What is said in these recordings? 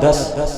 10,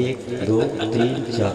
1 2 3 4।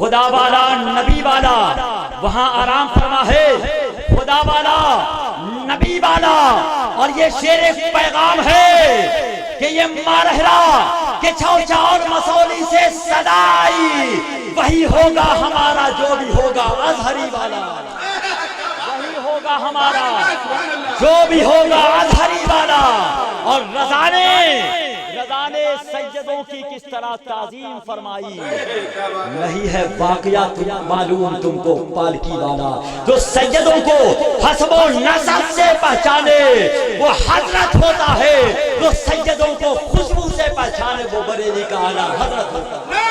خدا والا نبی والا وہاں آرام فرما ہے، خدا والا نبی والا. اور یہ شیر ایک پیغام ہے کہ یہ مارہرا کہ چھوچا اور مسولی سے صدا آئی، وہی ہوگا ہمارا جو بھی ہوگا ازہری والا، وہی ہوگا ہمارا جو بھی ہوگا ازہری والا. اور رضا نے سیدوں کی کس طرح تعظیم فرمائی. نہیں ہے واقعہ معلوم تم کو پالکی والا، جو سیدوں کو حسب و نسب سے پہچانے وہ حضرت ہوتا ہے، جو سیدوں کو خوشبو سے پہچانے وہ بریلی کا اعلیٰ حضرت ہوتا ہے.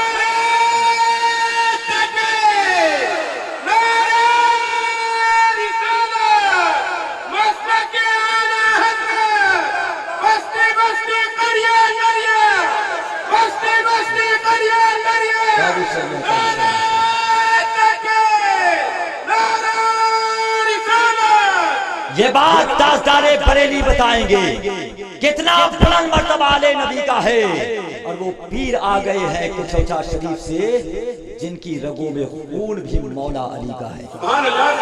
یہ بات تاجدار بریلی بتائیں گے کتنا بلند مرتبہ آلے نبی کا ہے. اور وہ پیر آ گئے ہیں کہ چوچا شریف سے جن کی رگوں میں خون بھی مولا علی کا ہے.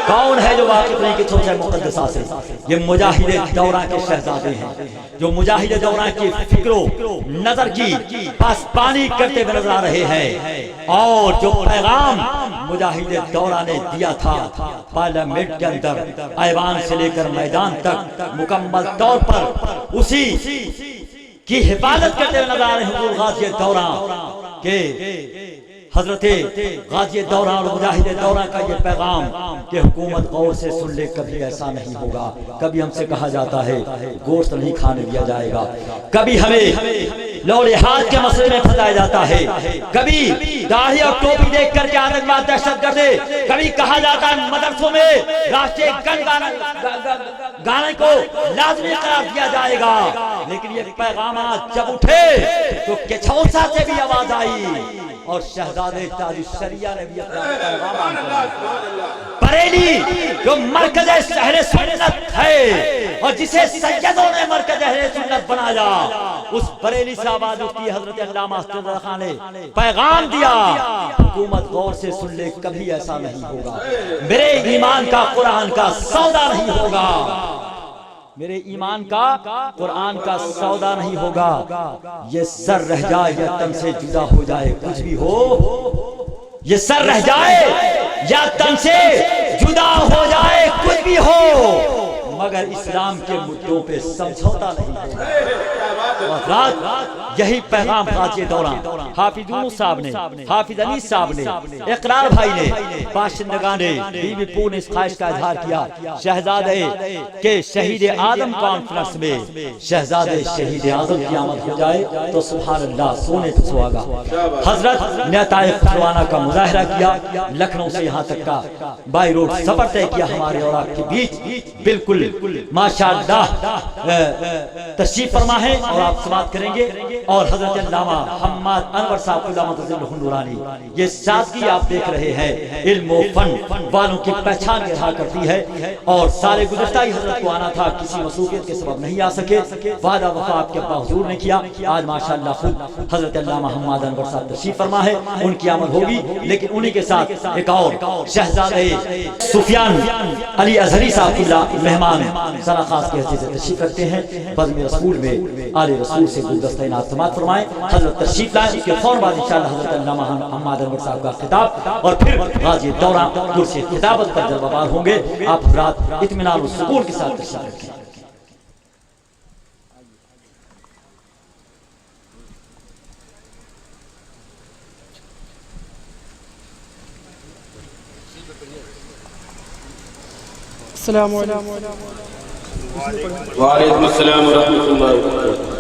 کون ہے جو واقف نہیں کہ چوچا مقدسہ سے؟ یہ مجاہد دورہ کے شہزادے ہیں، جو مجاہد دورہ کی فکر و نظر کی پاسبانی کرتے ہوئے نظر آ رہے ہیں. اور جو پیغام مجاہد دورہ نے دیا تھا پارلیمنٹ کے اندر ایوان سے لے کر میدان تک مکمل طور پر اسی کی حفاظت کرتے ہوئے نظر آ رہے ہیں حضور غازی دورہ کہ حضرت غازی دورہ اور مجاہد دورہ کا یہ پیغام کہ حکومت غور سے سن لے، کبھی ایسا نہیں ہوگا. کبھی ہم سے کہا جاتا ہے گوشت نہیں کھانے دیا جائے گا، کبھی ہمیں لو لحاظ کے مسئلے میں پھنسایا جاتا ہے، کبھی داڑھی اور ٹوپی دیکھ کر کے آتنکواد دہشت گردی، کبھی کہا جاتا ہے مدرسوں میں راشٹریہ گانے کو لازمی قرار دیا جائے گا. لیکن یہ پیغامات جب اٹھے تو کچھوسا سے بھی آواز آئی اور شہزادے تاج الشریعہ نے بھی اپنا پیغام دیا. بریلی جو مرکز شہر سنت ہے اور جسے سیدوں نے مرکز شہر سنت بنایا، اس بریلی سے آواز اٹھتی. حضرت علامہ حسن رضا خان نے پیغام دیا حکومت غور سے سن لے، کبھی ایسا نہیں ہوگا، میرے ایمان کا قرآن کا سودا نہیں ہوگا، میرے ایمان کا قرآن کا سودا نہیں ہوگا. یہ سر رہ جائے یا تن سے جدا ہو جائے، کچھ بھی ہو، یہ سر رہ جائے یا تن سے جدا ہو جائے، کچھ بھی ہو، مگر اسلام کے مدعوں پہ سمجھوتا نہیں ہوگا. یہی پیغام غازی دورہ حافظ یونس صاحب نے، حافظ انیس صاحب نے، اقرار بھائی نے، باشندگان نے، بی بی پور نے اس خواہش کا اظہار کیا شہزادے کے شہید آدم کانفرنس میں شہزادے شہید آدم کی آمد ہو جائے تو سبحان اللہ سونے پہ سہاگا. حضرت نے عطائے خسروانہ کا مظاہرہ کیا، لکھنؤ سے یہاں تک کا بائی روڈ سفر طے کیا ہمارے اور آپ کے بیچ. بالکل ماشاءاللہ تشریف فرما ہے اور آپ سے بات کریں گے. اور حضرت علامہ حماد انور صاحب علامہ ذل نورانی، یہ سادگی آپ دیکھ رہے ہیں علم و فن والوں کی پہچان رہا کرتی ہے. اور سارے گزشتہ ہی حضرت کو آنا تھا، کسی مصروفیت کے سبب نہیں آ سکے، وعدہ وفا آپ کے ابا حضور نے کیا. آج ماشاءاللہ خود حضرت علامہ حماد انور صاحب تشریف فرما ہے، ان کی آمد ہوگی. لیکن انہی کے ساتھ ایک اور شہزادے سفیان علی ازہری صاحب اللہ مہمان سرا خاص کی حیثیت سے تشریف رکھتے ہیں. بزم رسول میں آل رسول سے گلدستہ انعام سماعت فرمائیں. حضرت تشریف لائیں، اس کے فوراً بعد انشاءاللہ حضرت علامہ حماد انور صاحب کا خطاب اور پھر غازی دورہ کرسی خطابت پر جلوہ بار ہوں گے. آپ حضرات اطمینان و سکون کے ساتھ تشریف رکھیں. السلام علیکم. وعلیکم السلام ورحمۃ اللہ وبرکاتہ.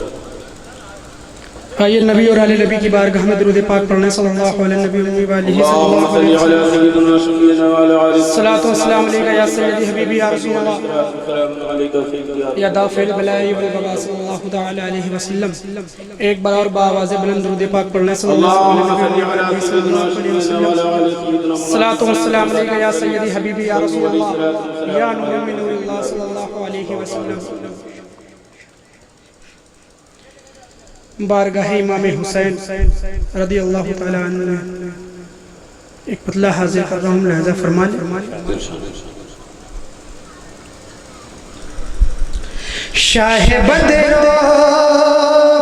آئیے نبی اور آل نبی کی بارگاہ میں درود پاک پڑھنے صلی اللہ علیہ نبی وآلہ اللہم صلی علی سیدنا شفیعنا وعلی آلہ الصلاۃ والسلام علیکہ یا سیدی حبیبی یا رسول اللہ یا دافع البلاء والوباء صلی اللہ تعالی علیہ وسلم. ایک بار اور باواز بلند درود پاک پڑھنے صلی اللہ علیہ وسلم. الصلاۃ والسلام علیکہ یا سیدی حبیبی یا رسول اللہ یا نور من نور اللہ صلی اللہ علیہ وسلم. بارگاہ امام حسین رضی اللہ تعالی عنہ ایک پتلا حاضر کر رہا ہوں، لہذا فرما لیں۔ شاہ بدرو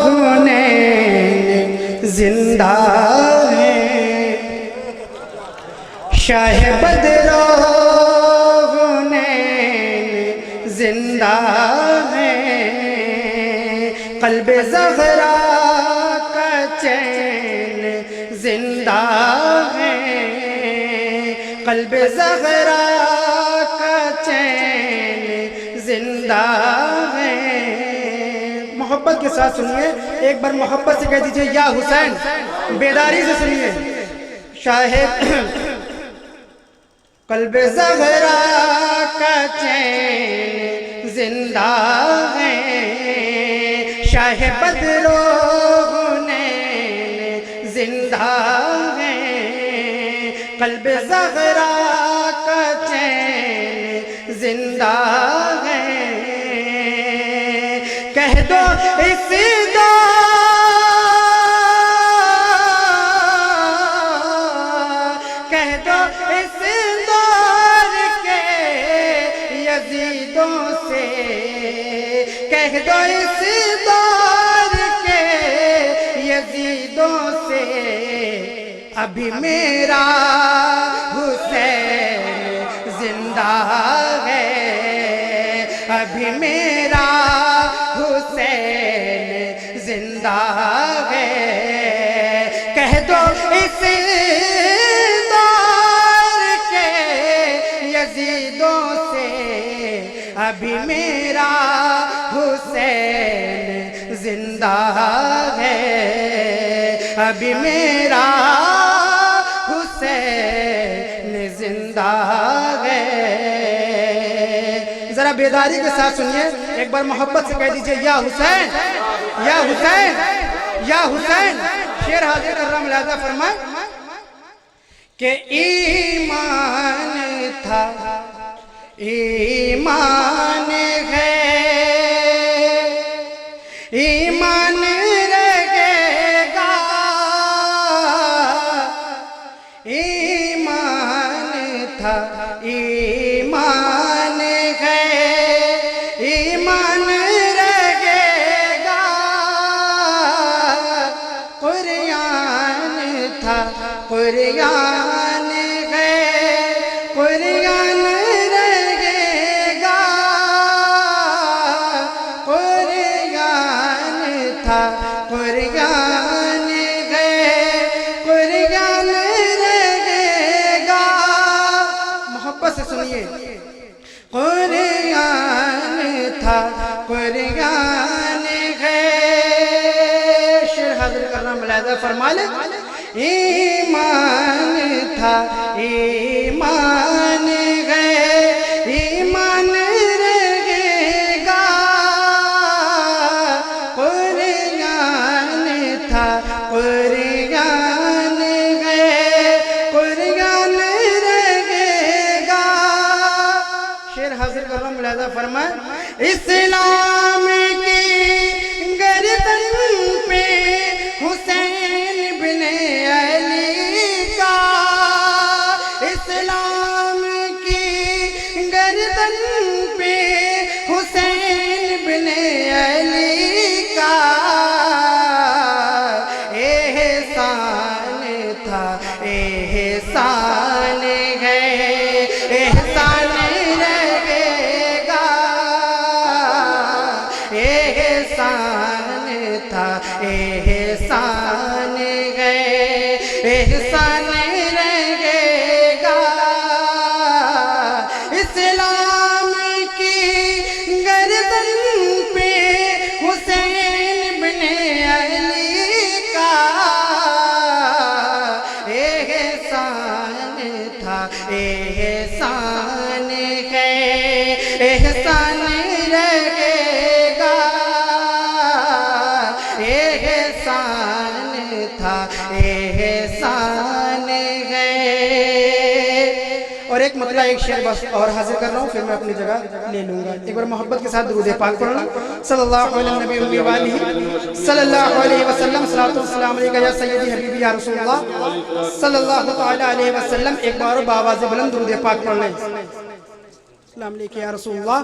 ہونے زندہ ہے، شاہ بدرو ہونے زندہ ہے، قلب زہرا کا چین زندہ ہے، قلب زہرا کا چین زندہ ہے۔ محبت کے ساتھ سنیے، ایک بار محبت سے کہہ دیجئے یا حسین، بیداری سے سنیے۔ شاہ قلب زہرا کا چین زندہ ہے، شاہ بدرو حنین زندہ ہے، قلب زہرا کا چین زندہ ہے۔ کہہ دو اس کہہ دو اس دور کے یزیدوں سے، کہہ دو اس دور کے یزیدوں سے، ابھی میرا حسین زندہ ہے، ابھی میرا حسین زندہ ہے۔ کہہ دو اس دور کے یزیدوں سے، ابھی میرا حسین زندہ ہے، ابھی میرا حسین زندہ ہے۔ ذرا بیداری کے ساتھ سنیے، ایک بار محبت سے کہہ دیجئے یا حسین، یا حسین، یا حسین۔ شعر حاضر کر رہا ہوں، لہذا فرمائے کہ ایمان تھا ایمان ہے، ایمان رہے گا، ایمان تھا ایمان ہے، ایمان رہے گا، قرآن تھا قرآن ہے، قرآن رہے گا، قرآن تھا قرآن ہے، قرآن رہے گا۔ محبت سے سنیے، قرآن تھا قرآن ہے۔ شعر حاضر کرنا ملاحظہ فرما لیں۔ ایمان تھا ایمان ہے، ایمان رہے گا، قرآن تھا قرآن ہے، قرآن رہے گا۔ شعر حاضر کر رہا ہوں، ملاحظہ فرمائیں۔ اسلام کی گردن پہ حسین بن علی کا، اسلام کی گردن پہ حسین بن علی کا، احسان تھا احسان ہے، احسان رہے گا، ایک شعر بس اور حاضر کر رہا ہوں، پھر میں اپنی جگہ لے لوں گا. ایک بار محبت کے ساتھ درود پاک پڑھنا. صلی اللہ علیہ نبی امی والہ صلی اللہ علیہ وسلم. صلاۃ والسلام علیکہ یا سیدی حبیبی یا رسول اللہ صلی اللہ تعالی علیہ وسلم. ایک بار بآواز بلند درود پاک پڑھ لیں. السلام علیکم یا رسول اللہ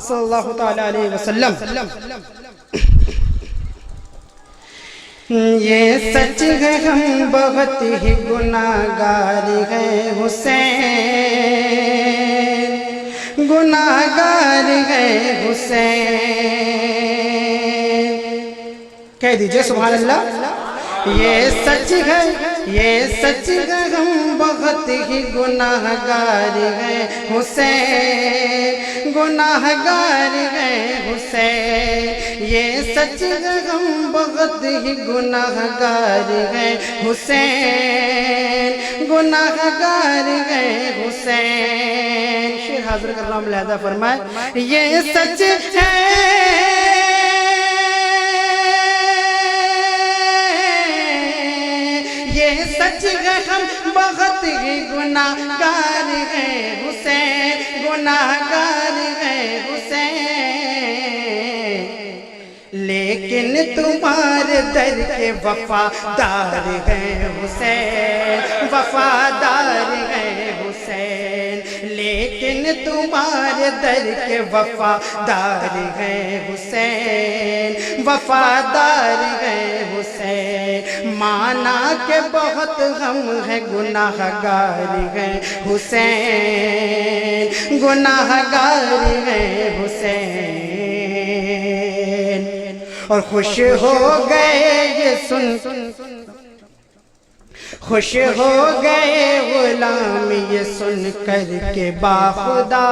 صلی اللہ تعالی علیہ وسلم. یہ سچ ہے ہم بہت ہی گناہگار ہیں حسین، گناہگار ہیں حسین. کہہ دیجئے سبحان اللہ. یہ سچ ہے، یہ سچ ہے ہم بہت ہی گناہگار ہیں حسین، گناہگار ہیں حسین. یہ سچ ہے ہم بہت ہی گناہگار ہیں حسین، گناہگار ہیں حسین. شیر حاضر کر رہا ہوں، ملاحظہ فرمائے. یہ سچ ہے، یہ سچ ہے ہم بہت ہی گناہگار ہیں حسین، گناہگار ہیں حسین. لیکن تمہارے در کے وفادار ہیں حسین، وفادار ہیں حسین. لیکن تمہارے در کے وفادار ہیں حسین، وفادار ہیں حسین. مانا کہ بہت ہم ہیں گناہگار ہیں حسین، گناہگار ہیں حسین. اور خوش ہو گئے یہ سن، خوش ہو گئے غلام یہ سن کر کے باخدا،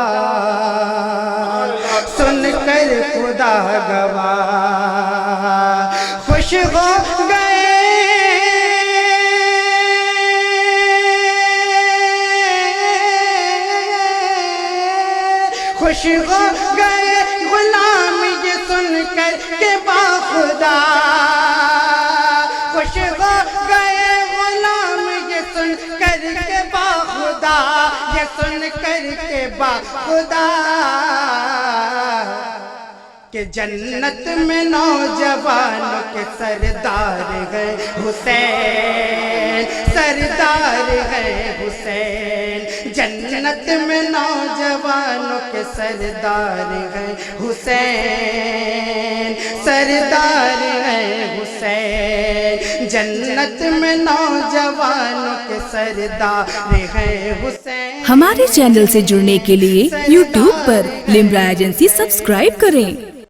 سن کر خدا گواہ. خوش ہو گئے، خوش ہو گئے غلام یہ سن کر کے باخدا. خوش ہو گئے غلام یہ سن کر کے باخدا، یہ سن کر کے باخدا کہ جنت میں نوجوانوں کے سردار ہیں حسین، سردار ہیں حسین. جنت میں نوجوانوں کے سردار ہیں حسین، سردار ہیں حسین. جنت میں نوجوانوں کے سردار ہیں حسین. ہمارے چینل سے جڑنے کے لیے YouTube پر لمرا ایجنسی سبسکرائب کریں.